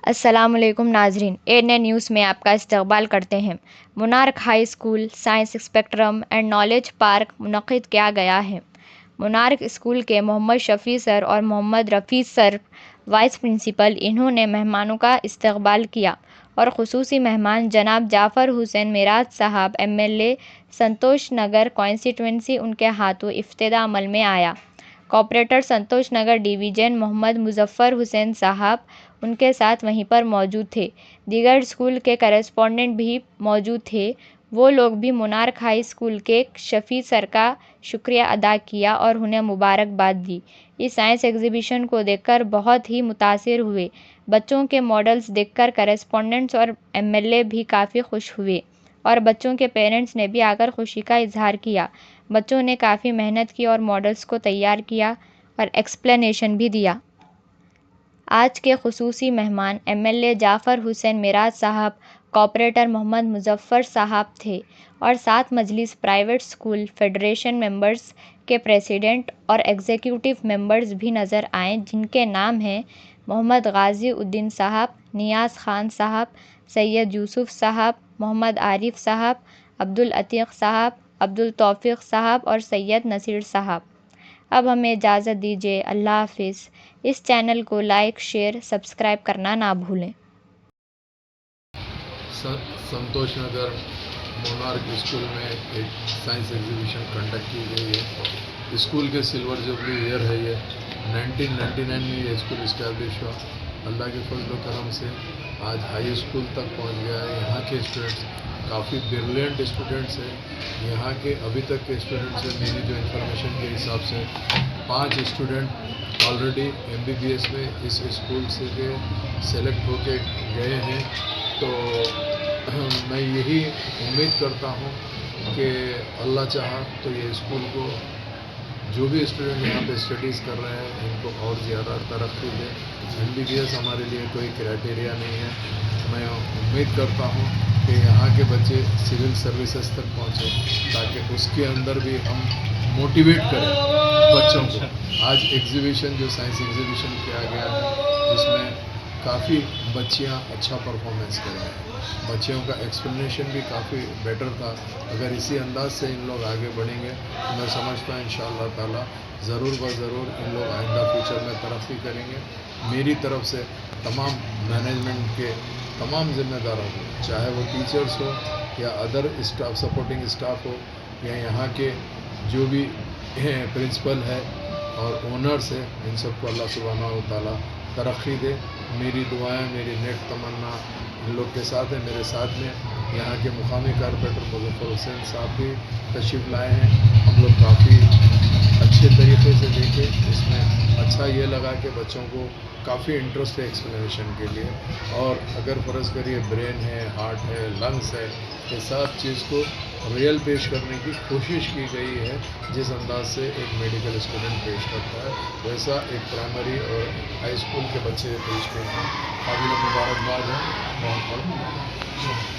السلام علیکم ناظرین، ANN نیوز میں آپ کا استقبال کرتے ہیں۔ Monarch high school science spectrum and knowledge park منعقد کیا گیا ہے۔ مونارک اسکول کے محمد شفیع سر اور محمد رفیع سر وائس پرنسپل، انہوں نے مہمانوں کا استقبال کیا اور خصوصی مہمان جناب جعفر حسین معراج صاحب MLA سنتوش نگر کانسٹیٹوئنسی، ان کے ہاتھوں افتتاح عمل میں آیا۔ کارپوریٹر سنتوش نگر ڈویژن محمد مظفر حسین صاحب ان کے ساتھ وہیں پر موجود تھے۔ دیگر اسکول کے کریسپونڈنٹ بھی موجود تھے۔ وہ لوگ بھی مونارک ہائی اسکول کے شفیع سر کا شکریہ ادا کیا اور انہیں مبارکباد دی۔ اس سائنس ایگزیبیشن کو دیکھ کر بہت ہی متاثر ہوئے۔ بچوں کے ماڈلز دیکھ کر کریسپونڈنٹس اور MLA بھی کافی خوش ہوئے اور بچوں کے پیرنٹس نے بھی آ کر خوشی کا اظہار کیا۔ بچوں نے کافی محنت کی اور ماڈلز کو تیار کیا اور ایکسپلینیشن بھی دیا۔ آج کے خصوصی مہمان MLA جعفر حسین معراج صاحب، کارپوریٹر محمد مظفر صاحب تھے اور ساتھ مجلس پرائیویٹ اسکول فیڈریشن ممبرز کے پریزیڈنٹ اور ایگزیکٹو ممبرز بھی نظر آئے، جن کے نام ہیں محمد غازی الدین صاحب، نیاز خان صاحب، سید یوسف صاحب، محمد عارف صاحب، عبدالعتیق صاحب، عبدالتوفیق صاحب اور سید نصیر صاحب۔ اب ہمیں اجازت دیجیے، اللہ حافظ۔ اس چینل کو لائک، شیئر، سبسکرائب کرنا نہ بھولیں۔ سنتوش نگر مونارک اسکول میں ایک سائنس ایگزیبیشن کنڈکٹ کی گئی ہے۔ اسکول کے سلور جوبلی ایئر ہے یہ۔ 1999 میں یہ اسکول اسٹیبلش ہوا۔ اللہ کے فضل و کرم سے آج ہائی اسکول تک پہنچ گیا ہے۔ یہاں کے اسٹوڈنٹس کافی بریلینٹ اسٹوڈنٹس ہیں۔ یہاں کے ابھی تک کے اسٹوڈنٹس ہیں، میری جو انفارمیشن کے حساب سے 5 اسٹوڈنٹ آلریڈی MBBS میں اس اسکول سے سلیکٹ ہو کے گئے ہیں۔ تو میں یہی امید کرتا ہوں کہ اللہ چاہا تو یہ اسکول کو جو بھی اسٹوڈنٹ یہاں پہ اسٹڈیز کر رہے ہیں ان کو اور زیادہ ترقی دے۔ MBBS ہمارے لیے کوئی کرائٹیریا نہیں ہے۔ میں امید کرتا ہوں کہ یہاں کے بچے سول سروسز تک پہنچیں تاکہ اس کے اندر بھی ہم موٹیویٹ کریں بچوں کو۔ آج ایگزیبیشن جو سائنس ایگزیبیشن کیا گیا ہے، جس میں کافی بچیاں اچھا پرفارمنس کر رہے ہیں۔ بچیوں کا ایکسپلینیشن بھی کافی بیٹر تھا۔ اگر اسی انداز سے ان لوگ آگے بڑھیں گے تو میں سمجھتا ہوں انشاءاللہ تعالیٰ ضرور ضرور ان لوگ آئندہ فیوچر میں ترقی کریں گے۔ میری طرف سے تمام مینجمنٹ کے تمام ذمہ داروں کو، چاہے وہ ٹیچرس ہو یا ادر اسٹاف، سپورٹنگ اسٹاف ہو، یا یہاں کے جو بھی پرنسپل ہے اور اونرس ہے، ان سب کو اللہ سبحانہ و تعالیٰ ترقی دے۔ میری دعائیں، میری نیک تمنا ان لوگ کے ساتھ ہیں، میرے ساتھ میں یہاں کے مقامی کارپوریٹر مظفر حسین صاحب بھی تشریف لائے ہیں۔ ہم لوگ کافی اچھے طریقے سے دیکھے، اس میں اچھا یہ لگا کہ بچوں کو کافی انٹرسٹ ہے ایکسپلینیشن کے لیے، اور اگر فرض کریے برین ہے، ہارٹ ہے، لنگس ہے، یہ سب چیز کو ریئل پیش کرنے کی کوشش کی گئی ہے۔ جس انداز سے ایک میڈیکل اسٹوڈنٹ پیش کرتا ہے، ویسا ایک پرائمری اور ہائی اسکول کے بچے پیش کرتے ہیں۔ قابل مبارکباد ہے، بہت بہت۔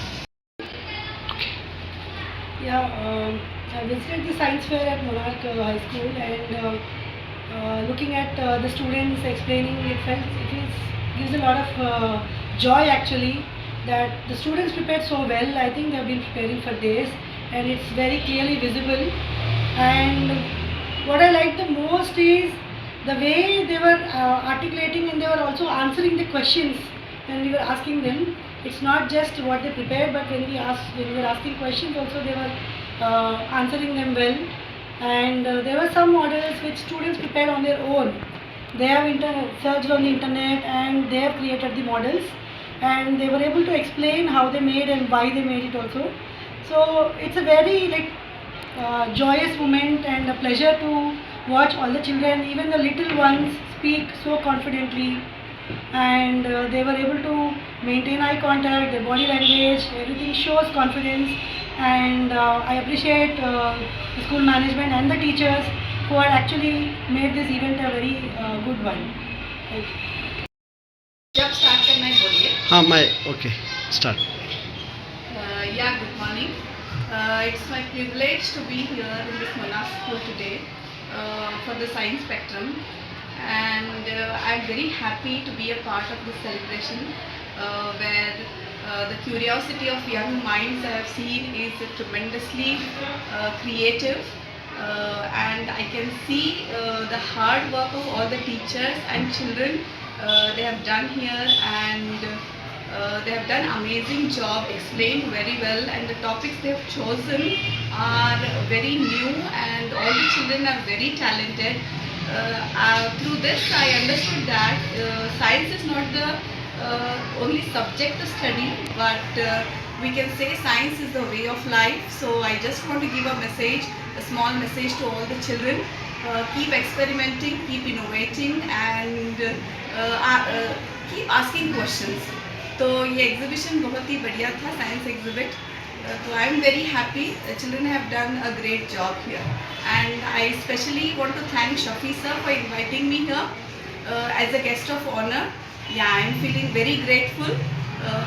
I visited the science fair at Monarch High School, and looking at the students explaining, it gives a lot of joy actually, that the students prepared so well. I think they have been preparing for days, and it's very clearly visible. And what I liked the most is the way they were articulating, and they were also answering the questions when we were asking them. It's not just what they prepared, but when we were asking questions also, they were answering them well. And there were some models which students prepared on their own. They have searched on the internet and they have created the models, and they were able to explain how they made and why they made it also. So it's a very joyous moment and a pleasure to watch all the children, even the little ones, speak so confidently, and they were able to maintain eye contact, their body language, everything shows confidence. And I appreciate the school management and the teachers who had actually made this event a very good one. Thank you. जब start करना है बोलिए। हाँ मैं okay start. Yeah, good morning. It's my privilege to be here in this Monarch School today for the science spectrum. and I'm very happy to be a part of this celebration where the curiosity of young minds I have seen is tremendously creative, and I can see the hard work of all the teachers and children they have done here, and they have done amazing job, explained very well, and the topics they have chosen are very new, and all the children are very talented. Through this, I understood that science is not the only subject to study, but we can say science is the way of life. So I just want to give a message, a small message to all the children. Keep experimenting, keep innovating, and keep asking questions. तो ये exhibition बहुत ही बढ़िया था, science exhibit. So I'm very happy. The children have done a great job here, and I especially want to thank Shafi sir for inviting me here as a guest of honor. Yeah, I'm feeling very grateful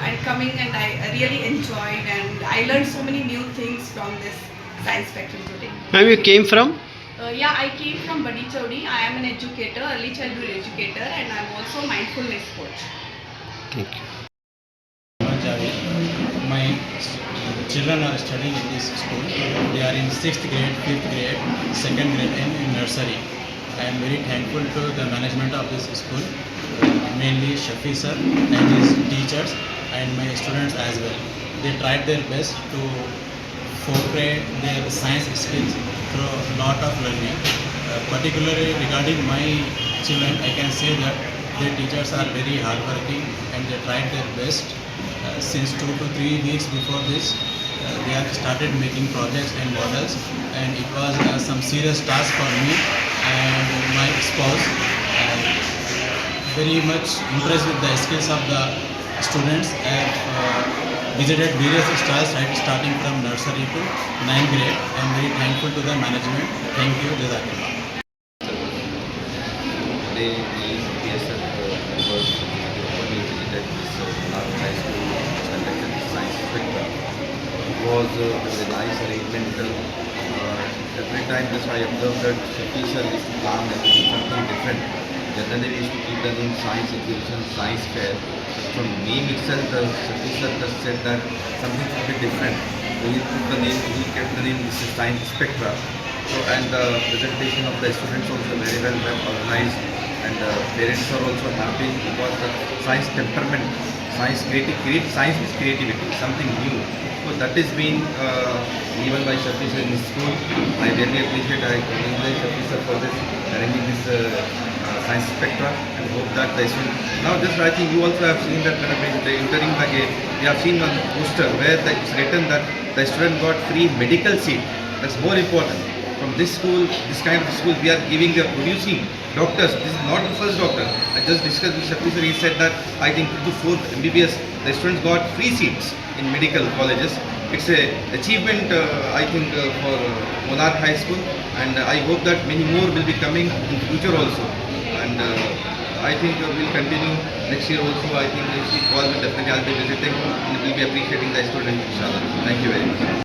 and coming, and I really enjoyed, and I learned so many new things from this science spectrum today. Ma'am, you came from? Yeah, I came from Badi Chaudi. I am an educator, early childhood educator, and I'm also a mindfulness coach. Thank you. My children are studying in this school. They are in 6th grade, 5th grade, 2nd grade, and in nursery. I am very thankful to the management of this school, mainly Shafi sir and his teachers and my students as well. They tried their best to portray their science skills through a lot of learning. Particularly regarding my children, I can say that their teachers are very hardworking and they tried their best. Since 2 to 3 weeks before this, they have started making projects and models, and it was some serious task for me and my spouse. Very much impressed with the skills of the students. I have visited various stalls starting from nursery to 9th grade. I am very thankful to the management. Thank you, Jazakallah. Today we PSF members visited this Monarch High School, conducted the science spectra. It was a very nice arrangement. Every time just I observed that Shafi sir used to plan that to do something different. Generally we used to keep the name science exhibition, science fair. But from name itself, the Shafi sir just said that something should be different. So he put the name, he kept the name this is science spectra. So, and the presentation of the students also very well organized, and parents are also happy because the science temperament, science science is creativity, something new. So that is being given by Shafi sir in his school. I really appreciate, I congratulate Shafi sir for this arranging this science spectra, and hope that the students. Now just I think you also have seen that kind of entering the gate. We have seen one poster where it's written that the student got free medical seat. That's more important. From this school, this kind of school, we are giving, they are producing doctors. This is not the first doctor. I just discussed with Shafi sir. He said that I think 2 to 4 MBBS, the students got free seats in medical colleges. It's a achievement, I think, for Monarch High School, and I hope that many more will be coming in future also. And I think we'll continue next year also. I think next week all will definitely I'll be visiting and we'll be appreciating the students, inshallah. Thank you very much.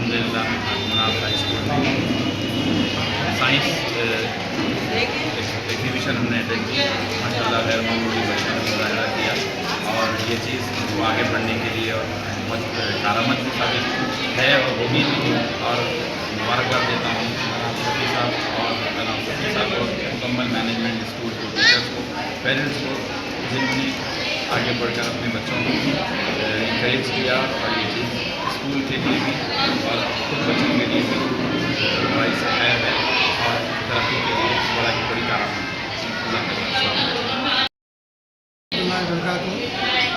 अलहमदिल्ला Munaf high school में science exhibition हमने attend की. माशाल्लाह गैर मामूली बच्चों ने मुजाहरा किया, और ये चीज़ आगे बढ़ने के लिए और बहुत कारआमद भी साबित है और होगी भी. और मुबारकबाद देता हूँ शफी साहब और शफी साहब को, मुकम्मल मैनेजमेंट, स्कूल को, टीचर्स को, पेरेंट्स को, जिन्होंने आगे बढ़कर अपने बच्चों को इंकरेज किया, और ये चीज़ स्कूल के लिए भी और खुद बच्चों के लिए भी बड़ा खैर है और तरक्की के लिए बड़ा ही बड़ी कारआमद.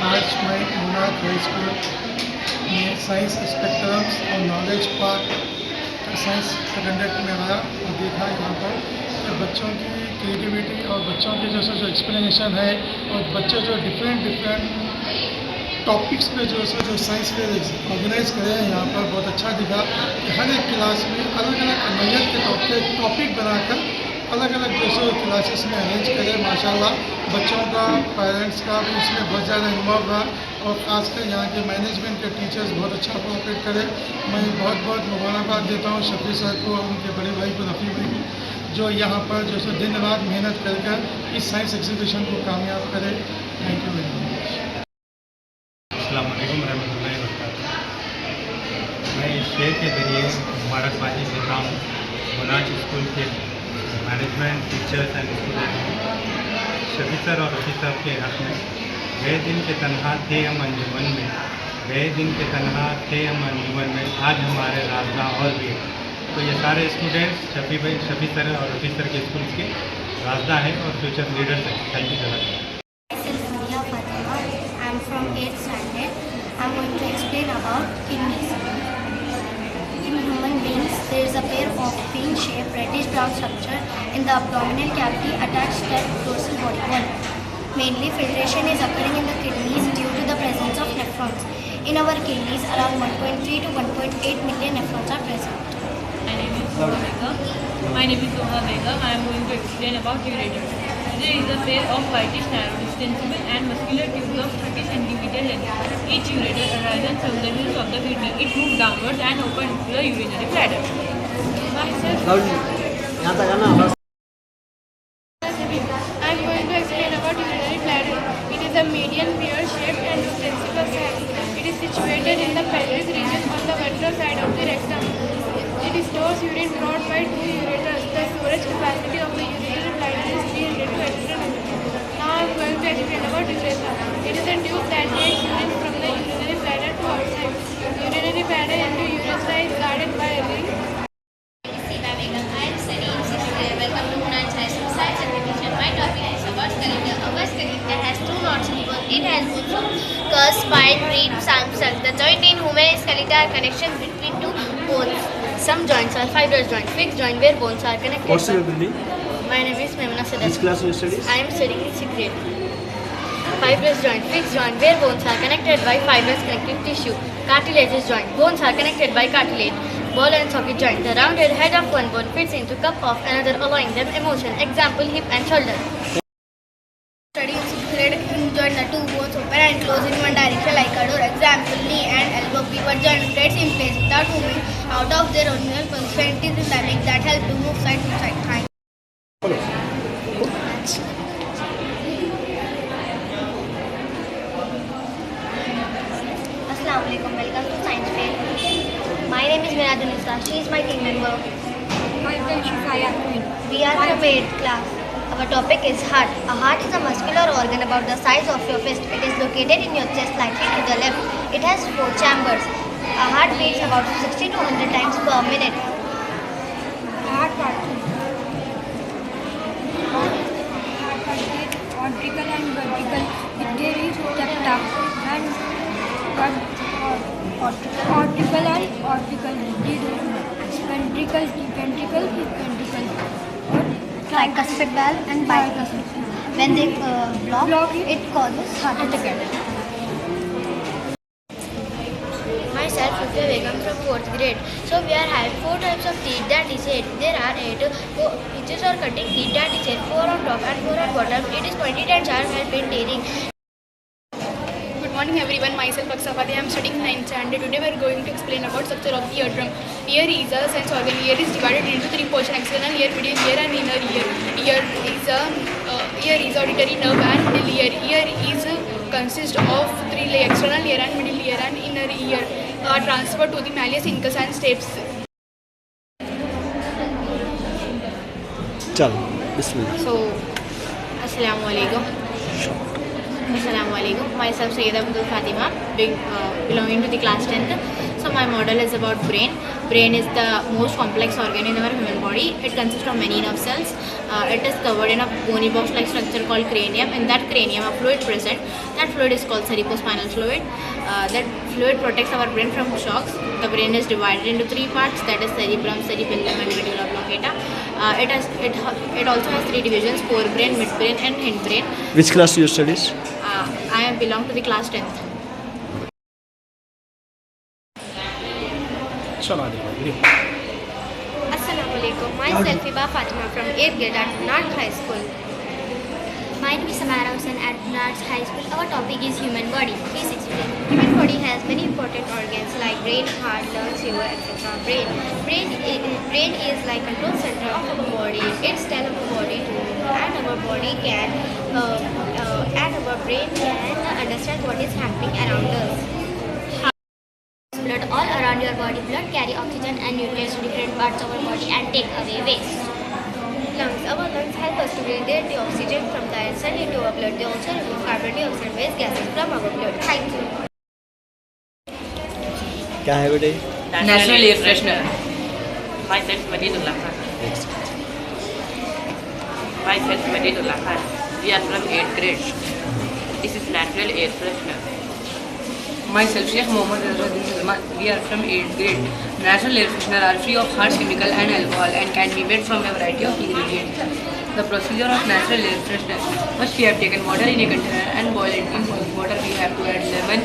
आज मैं मुनार हाई स्कूल में साइंस स्पेक्ट्रम्स और नॉलेज पार्क साइंस कंडक्ट में आया और देखा यहाँ पर कि बच्चों की क्रिएटिविटी और बच्चों के जो एक्सप्लेनेशन है, और बच्चे जो डिफरेंट टॉपिक्स पे जो साइंस पे ऑर्गेनाइज करे हैं यहाँ पर बहुत अच्छा दिखा कि हर एक क्लास में अलग अलग नोयत के टॉपिक बनाकर अलग अलग जो सो क्लासेस में अरेंज करे। माशाल्लाह बच्चों का, पेरेंट्स का भी इसमें बहुत ज़्यादा इन्वॉल्व रहा और ख़ासकर यहाँ के मैनेजमेंट के टीचर्स बहुत अच्छा कोऑपरेट करे। मैं बहुत बहुत मुबारकबाद देता हूँ शफी सर को और उनके बड़े भाई को, रफ़ी भाई को, जो यहाँ पर जो सो दिन रात मेहनत कर इस साइंस एग्जीबिशन को कामयाब करे। Thank you very much. अस्सलाम वालेकुम रहमतुल्लाहि व बरकातहू। मैं इस शेर के ज़रिए मुबारकबादी देता हूँ मोनार्क स्कूल के management, teachers and student Shafi sir और रफ़ी सर के हक़ में। गए दिन के तन्हा थे हम अंजुमन में, गए दिन के तन्हा थे हम अंजुमन में, आज हमारे रास्ता और भी। तो ये सारे स्टूडेंट्स शफी सर और रफ़ी सर के स्कूल के रास्ता है और फ्यूचर लीडर्स हैं। Thank you sir. I am from 8th standard. I am going to explain about kidneys. In human beings, there is a pair of pin-shaped reddish-brown structure in the abdominal cavity attached to the dorsal body wall. Mainly, filtration is occurring in the kidneys due to the presence of nephrons. In our kidneys, around 1.3 to 1.8 million nephrons are present. My name is Zoha Begum. I am going to explain about ureter. There is a pair of whitish, narrow, distensible and muscular tubes of 30 cm length. Each ureter arises from the hills of the kidney. It moves downwards and opens to the urinary bladder. Myself, I am going to explain about urinary bladder. It is a median, pear-shaped and distensible sac. It is situated in the pelvis region on the ventral side of the rectum. It stores urine brought by two ureters. The storage capacity of the urinary bladder is 300 to 800 ml. Now I am going to explain about urethra. It is a tube that takes urine from the urinary bladder to outside. Urinary bladder into urethra is guarded by a ring. I am studying 6th grade. Welcome to Munark High School Science Exhibition. My topic is about skeleton. Our skeleton has two knots in both. It has bones, curves, spine, ribs, arms, cells. The joint in human skeleton are connections between two bones. Some joints are fibrous joints, fixed joints where bones are connected. What's your name? My name is Memuna Sadaf. Which class you study? I am studying in 6th grade. Fibrous joint, fixed joint where bones are connected by fibrous connective tissue. Cartilaginous joint, bones are connected by cartilage. Ball and socket joint, the rounded head of one bone fits into cup of another, allowing them motion. Example, hip and shoulder. Studying 6th grade, hinge joint, the two bones open and close in one direction like a door. Example, knee and elbow. Pivot joint plates in place without moving out of their original position. It is the leg that help to move side to side. Thank you. Assalamualaikum. Welcome to Science Fair. My name is Miradun Issa. She is my team member. We are from 8th class. Our topic is heart. A heart is a muscular organ about the size of your fist. It is located in your chest slightly to the left. It has 4 chambers. A heart beats about 60 to 100 times per minute. Heart pattern. Cortical and vertical. There is septa and cortical and orbital. Ventricle is ventricle. Tricuspid valve and bicuspid. When they block, it causes heart attack. Myself, Sufia Begum from 4th grade. So we are having 4 types of teeth that is it. There are 8 inches or cutting teeth that is it. 4 on top and 4 on bottom. It is pointed and sharp and been tearing. Good morning everyone, myself Aksafati. I am studying 9th standard. Today we are going to explain about structure of the eardrum. Ear is a sense organ. Ear is divided into 3 portions: external ear, middle ear and inner ear. Ear is auditory nerve and middle ear. Ear is consists of 3 layers: external ear and middle ear and inner ear. Are transferred to the malleus, incus and stapes. चलो बिस्मिल्लाह. So, Assalamualaikum. Myself Sayyida Abdul Fatima, belonging to the class 10th. So my model is about brain. Brain is the most complex organ in our human body. It consists of many nerve cells. It is covered in a bony box-like structure called cranium. In that cranium, a fluid present. That fluid is called cerebrospinal fluid. That fluid protects our brain from shocks. The brain is divided into 3 parts, that is cerebrum, cerebellum and medulla oblongata. It also has 3 divisions: forebrain, midbrain and hindbrain. Which class you studies? I belong to the class 10th. Assalamualaikum. My Myself, Iba Fatima from 8th grade at Munark High School. My name is Samara Hussain at Munark High School. Our topic is human body. Please explain. Human body has many important organs like brain, heart, lungs, liver, etc. Brain is like control center of our body. It's tell our body to move, and our body can and our brain can understand what is happening around us. Blood all around your body. Blood carry oxygen and nutrients to different parts of our body and take away waste. Lungs. Our lungs help us to breathe the oxygen from the air cell into our blood. They also remove carbon dioxide waste gases from our blood. Thank you. क्या है बेटे? Natural air freshener. Myself Madinullah Khan. Myself Madinullah Khan. We are from 8th grade. This is natural air freshener. Myself Sheikh Mohammad Azraddin Salman. We are from 8th grade. Natural air freshener are free of harsh chemical and alcohol and can be made from a variety of ingredients. The procedure of natural air freshener. First we have taken water in a container and boil it. In boiling water we have to add lemon,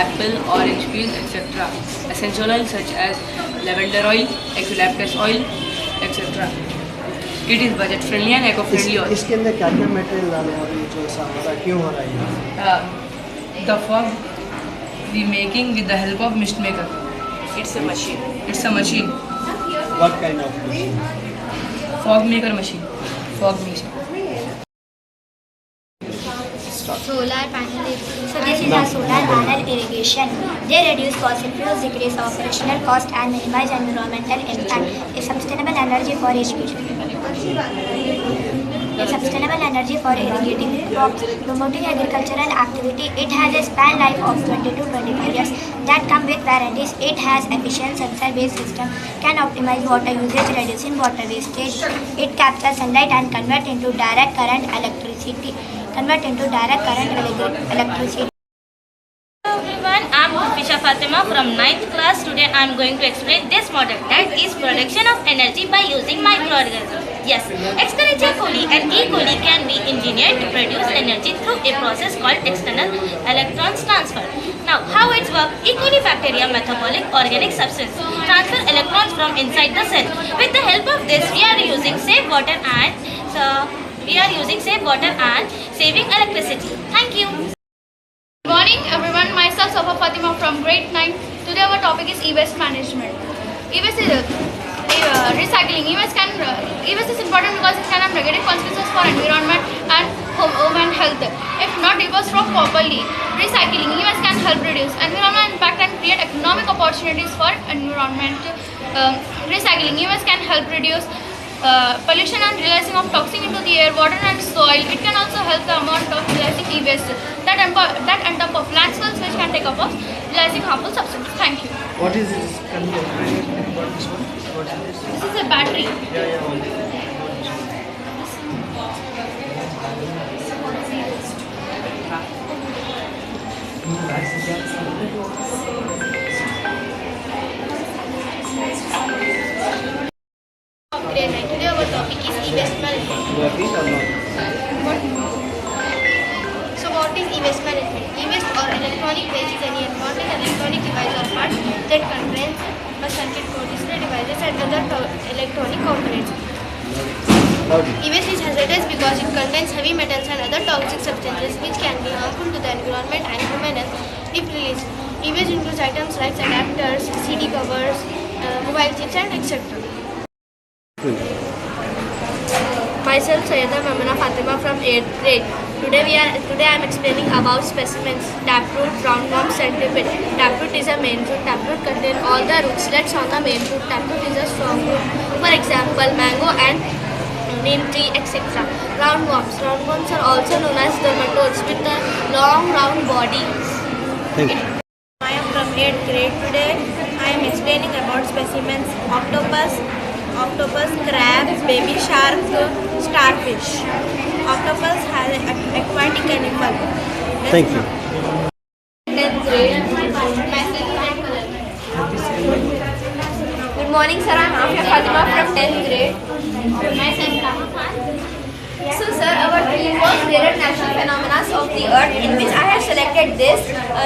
apple, orange peel, etc. Essential oils such as lavender oil, eucalyptus oil, etc. It is budget friendly and eco friendly oil. इसके अंदर क्या क्या material डाले और ये जो ऐसा हो रहा है क्यों हो रहा है? The fog we making with the help of mist maker. It's a machine. It's a machine. What kind of machine? Fog maker machine. Fog machine. Solar panel. So this is a solar panel irrigation. They reduce fossil fuels, decrease operational cost and minimize environmental impact. A sustainable energy for irrigation. A sustainable energy for irrigating crops, promoting agricultural activity. It has a span life of 20 to 25 years that come with warranties. It has efficient sensor-based system, can optimize water usage, reducing water wastage. It captures sunlight and convert into direct current electricity. Hello everyone, I'm Fisha Fatima from 9th class. Today I'm going to explain this model, that is production of energy by using microorganisms. Yes, Escherichia coli and E. coli can be engineered to produce energy through a process called external electrons transfer. Now, how it works? E. coli bacteria, metabolic organic substance, transfer electrons from inside the cell. With the help of this, we are using safe water and saving electricity. Thank you. Good morning everyone, myself Safa Fatima from grade 9. Today our topic is e-waste management. E-waste is recycling. E-waste is important because it can have negative consequences for environment and human health. If not disposed of properly, recycling e-waste can help reduce environmental impact and create economic opportunities for environment. Recycling e-waste can help reduce pollution and releasing of toxin into the air, water and soil. It can also help the amount of releasing e-waste that end up of landfills, which can take up of releasing harmful substances. Thank you. What is this? Can you explain about this one? What is this? This is a battery. Yeah. Today our topic is e-waste management. So what is e-waste management? E-waste or electronic waste is any unwanted electronic device or part that contains a circuit code, display devices and other electronic components. E-waste is hazardous because it contains heavy metals and other toxic substances which can be harmful to the environment and human health if released. E-waste includes items like adapters, CD covers, mobile chips and etc. Myself Sayyida Mamana Fatima from 8th grade. Today I am explaining about specimens: taproot, roundworm, centipede. Taproot is a main root. Taproot contains all the rootlets on the main root. Taproot is a strong root. For example, mango and neem tree, etc. Roundworms. Roundworms are also known as dermatodes with the long round bodies. Thank you. I am from 8th grade. Today I am explaining about specimens: octopus, crab, baby shark, starfish. Octopus has an aquatic animal. Thank you. 10th grade. Good morning, sir. I am Afia Fatima from 10th grade. Myself Kama Khan. So, sir, our theme was of rare natural phenomena of the earth, in which I have selected this.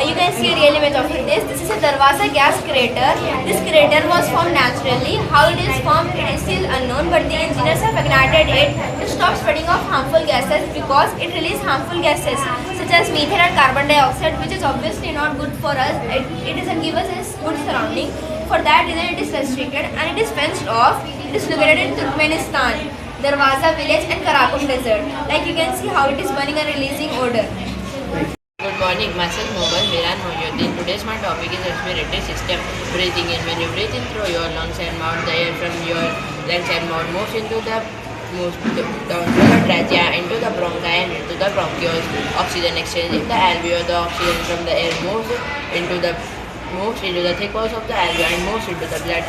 You can see a real image of this. This is a Darwaza gas crater. This crater was formed naturally. How it is formed, it is still unknown, but the engineers have ignited it to stop spreading of harmful gases, because it releases harmful gases such as methane and carbon dioxide, which is obviously not good for us. It doesn't give us a good surrounding. For that reason, it is restricted and it is fenced off. It is located in Turkmenistan, Darwaza village and Karakum desert. Like you can see how it is burning and releasing odor. Good morning, myself Mohammad Miran Mohyuddin. Today's my topic is respiratory system. Breathing in. When you breathe in through your lungs and mouth, the air from your lungs and mouth moves down to the trachea, into the bronchi and into the bronchioles. Oxygen exchange in the alveoli. The oxygen from the air moves into the thick walls of the alveoli and moves into the blood.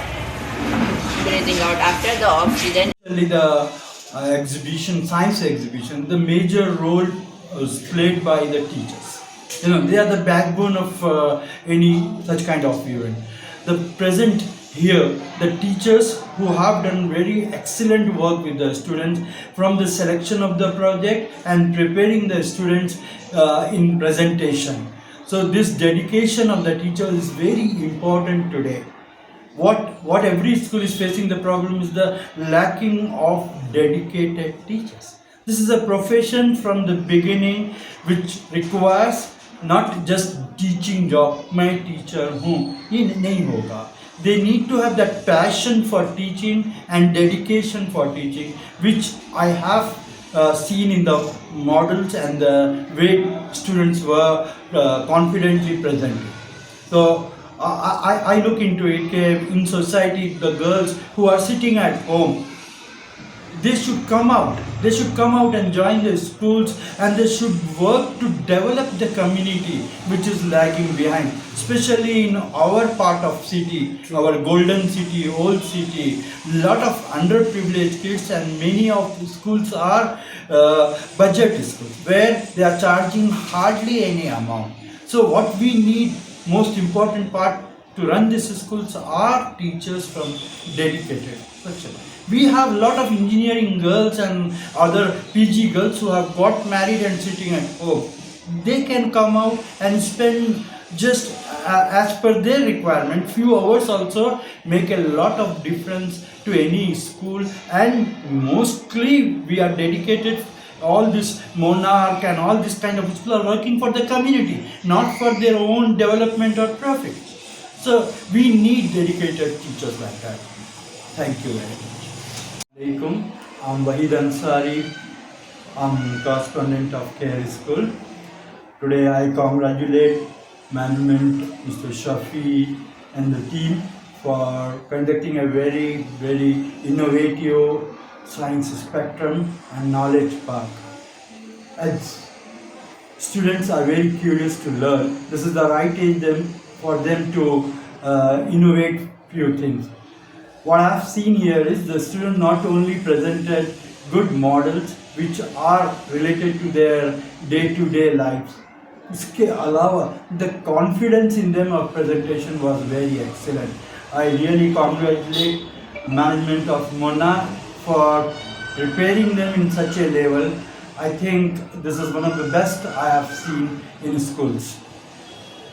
Breathing out after the oxygen. The exhibition, science exhibition, the major role was played by the teachers. They are the backbone of any such kind of event. The present here, the teachers who have done very excellent work with the students, from the selection of the project and preparing the students in presentation. So this dedication of the teacher is very important today. What every school is facing, the problem is the lacking of dedicated teachers. This is a profession from the beginning which requires not just teaching job. My teacher nahi hoga. They need to have that passion for teaching and dedication for teaching, which I have seen in the models and the way students were confidently presented. So I look into it. In society, the girls who are sitting at home, they should come out. They should come out and join the schools, and they should work to develop the community which is lagging behind, especially in our part of city, our golden city, old city. Lot of underprivileged kids, and many of the schools are budget schools where they are charging hardly any amount. So what we need, most important part to run these schools, are teachers from dedicated section. We have a lot of engineering girls and other PG girls who have got married and sitting at home. They can come out and spend just as per their requirement, few hours also make a lot of difference to any school. And mostly we are dedicated, all this Monarch and all this kind of people are working for the community, not for their own development or profit. So we need dedicated teachers like that. Thank you very much. Assalamualaikum. I'm Wahid Ansari. I'm correspondent of Care School. Today I congratulate management, Mr. Shafi and the team for conducting a very, very innovative science spectrum and knowledge park. As students are very curious to learn, this is the right age for them to innovate few things. What I have seen here is the student not only presented good models which are related to their day-to-day lives. इसके अलावा the confidence in them of presentation was very excellent. I really congratulate management of Monarch for preparing them in such a level. I think this is one of the best I have seen in schools.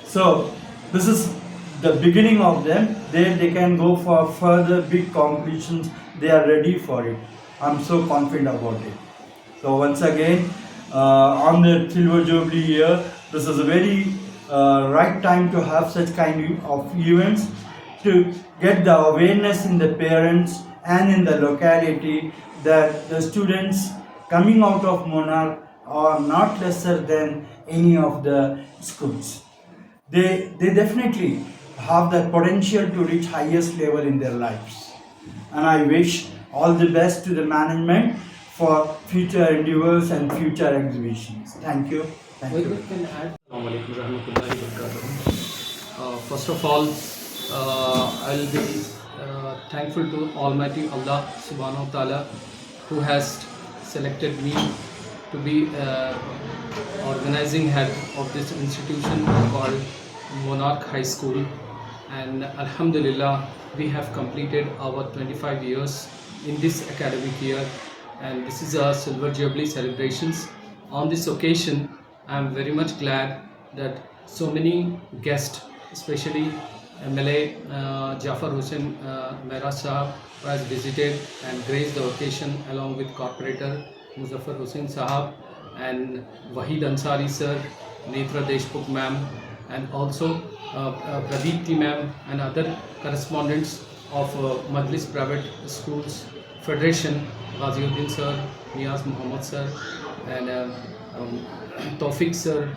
So this is the beginning of them. There they can go for further big competitions. They are ready for it. I'm so confident about it. So once again, on the Silver Jubilee year, this is a very right time to have such kind of events to get the awareness in the parents and in the locality that the students coming out of Monarch are not lesser than any of the schools. They definitely have the potential to reach highest level in their lives. And I wish all the best to the management for future endeavors and future exhibitions. Thank you. Thank you. First of all, I'll be thankful to Almighty Allah Subhanahu wa Ta'ala, who has selected me to be organizing head of this institution called Monarch High School. And Alhamdulillah, we have completed our 25 years in this academic year, and this is a Silver Jubilee celebrations on this occasion, I am very much glad that so many guests, especially MLA Jafar Hussain Mehra Sahab, has visited and graced the occasion along with Corporator Muzaffar Hussain Sahab and Wahid Ansari sir, Netra Deshmukh ma'am, and also Pradeepti ma'am and other correspondents of Majlis Private Schools Federation, Ghaziuddin sir, Niyaz Muhammad sir, and Tawfiq sir.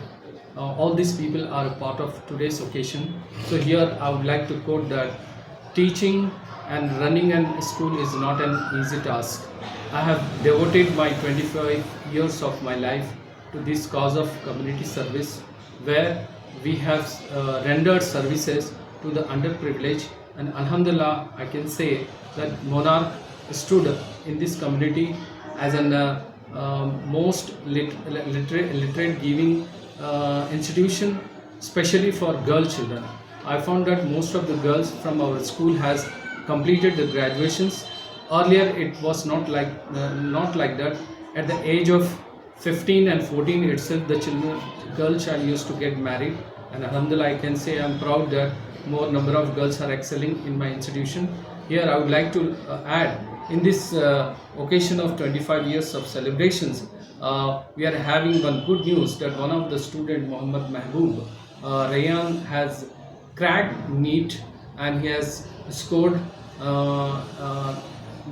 All these people are a part of today's occasion. So here I would like to quote that teaching and running a school is not an easy task. I have devoted my 25 years of my life to this cause of community service, where we have rendered services to the underprivileged, and Alhamdulillah I can say that Monarch stood in this community as an most literate giving institution, especially for girl children. I found that most of the girls from our school has completed the graduations. Earlier it was not like that. At the age of 15 and 14 itself, the girl child used to get married, and Alhamdulillah I can say I am proud that more number of girls are excelling in my institution. Here I would like to add, in this occasion of 25 years of celebrations, we are having one good news that one of the student, Muhammad Mehboob Rayyan, has cracked NEET and he has scored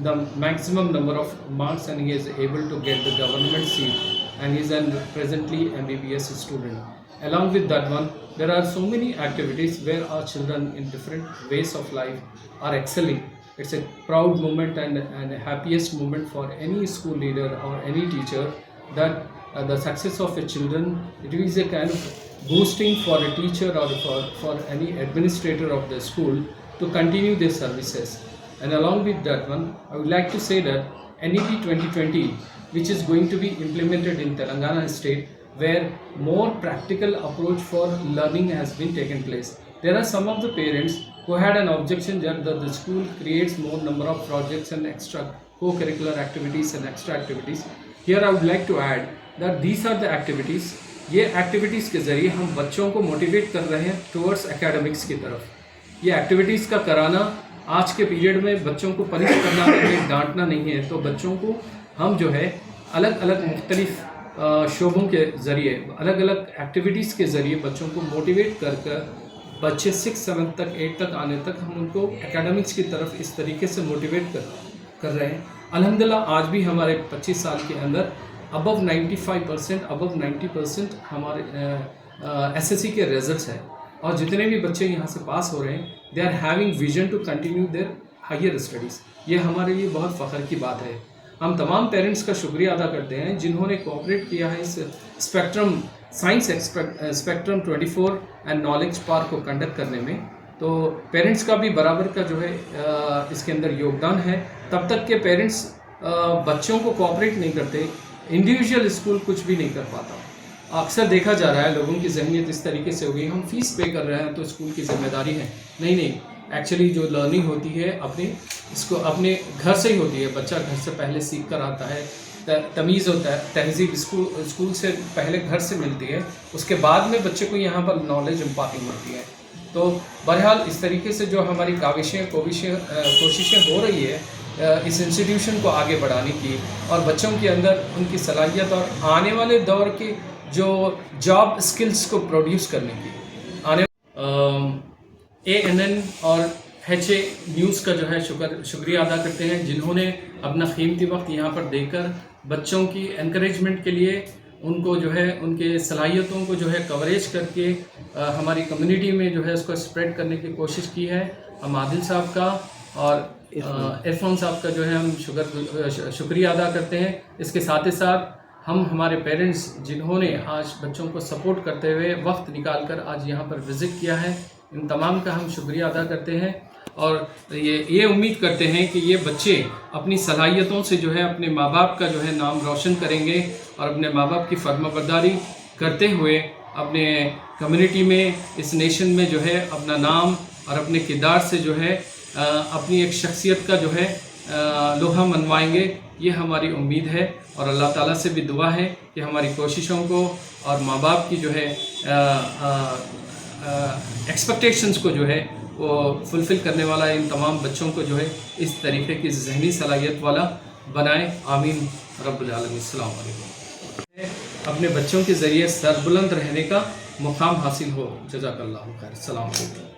the maximum number of marks, and he is able to get the government seat, and he is presently MBBS student. Along with that one, there are so many activities where our children in different ways of life are excelling. It's a proud moment and a happiest moment for any school leader or any teacher, that the success of a children, it is a kind of boosting for a teacher or for any administrator of the school to continue their services. And along with that one, I would like to say that NEP 2020, which is going to be implemented in Telangana state, where more practical approach for learning has been taken place. There are some of the parents who had an objection that the school creates more number of projects and extra co-curricular activities and extra activities. Here I would like to add that these are the activities. ये activities के ज़रिए हम बच्चों को motivate कर रहे हैं towards academics की तरफ। ये एक्टिविटीज़ का कराना आज के पीरियड में बच्चों को पनिश करना नहीं है, डांटना नहीं है, तो बच्चों को हम जो है अलग अलग मुख्तलिफ शोबों के ज़रिए, अलग अलग एक्टिविटीज़ के ज़रिए बच्चों को मोटिवेट कर बच्चे 6, 7 तक 8 तक आने तक हम उनको एकेडमिक्स की तरफ इस तरीके से मोटिवेट कर रहे हैं। अल्हम्दुलिल्लाह आज भी हमारे 25 साल के अंदर अबव 95%, अबव 90% हमारे SSC के रिजल्ट्स हैं, और जितने भी बच्चे यहाँ से पास हो रहे हैं, they are having vision to continue their higher studies. ये हमारे लिए बहुत फ़ख्र की बात है। हम तमाम पेरेंट्स का शुक्रिया अदा करते हैं जिन्होंने कोऑपरेट किया है इस science spectrum 24 and knowledge park को कंडक्ट करने में। तो पेरेंट्स का भी बराबर का जो है इसके अंदर योगदान है। तब तक के पेरेंट्स बच्चों को कोऑपरेट नहीं करते, इंडिविजुअल स्कूल कुछ भी नहीं कर पाता। अक्सर देखा जा रहा है लोगों की ज़हनियत इस तरीके से हो गई, हम फीस पे कर रहे हैं तो स्कूल की जिम्मेदारी है। नहीं, एक्चुअली जो लर्निंग होती है अपने घर से ही होती है। बच्चा घर से पहले सीख कर आता है, तमीज़ होता है, तहजीब स्कूल से पहले घर से मिलती है, उसके बाद में बच्चे को यहाँ पर नॉलेज इम्पार्टिंग होती है। तो बहरहाल इस तरीके से जो हमारी कोशिशें हो रही है इस इंस्टीट्यूशन को आगे बढ़ाने की और बच्चों के अंदर उनकी सलाहियत और आने वाले दौर के जो जॉब स्किल्स को प्रोड्यूस करने की ANN और HA न्यूज़ का जो है शुक्रिया अदा करते हैं जिन्होंने अपना कीमती वक्त यहाँ पर देकर बच्चों की एनकरेजमेंट के लिए उनको जो है उनके सलाहियतों को जो है कवरेज करके हमारी कम्युनिटी में जो है उसको स्प्रेड करने की कोशिश की है। हम आदिल साहब का और इरफान साहब का जो है हम शुक्रिया अदा करते हैं। इसके साथ ही साथ हम हमारे पेरेंट्स जिन्होंने आज बच्चों को सपोर्ट करते हुए वक्त निकाल कर आज यहाँ पर विज़िट किया है, इन तमाम का हम शुक्रिया अदा करते हैं और ये उम्मीद करते हैं कि ये बच्चे अपनी सलाहियतों से जो है अपने माँ बाप का जो है नाम रोशन करेंगे और अपने माँ बाप की फर्माबरदारी करते हुए अपने कम्युनिटी में, इस नेशन में जो है अपना नाम और अपने किरदार से जो है अपनी एक शख्सियत का जो है لوہا منوائیں گے، یہ ہماری امید ہے، اور اللہ تعالیٰ سے بھی دعا ہے کہ ہماری کوششوں کو اور ماں باپ کی جو ہے ایکسپیکٹیشنز کو جو ہے وہ فلفل کرنے والا ان تمام بچوں کو جو ہے اس طریقے کی ذہنی صلاحیت والا بنائیں. آمین رب العالمین. السلام علیکم. اپنے بچوں کے ذریعے سربلند رہنے کا مقام حاصل ہو. جزاک اللہ خیر. السلام علیکم.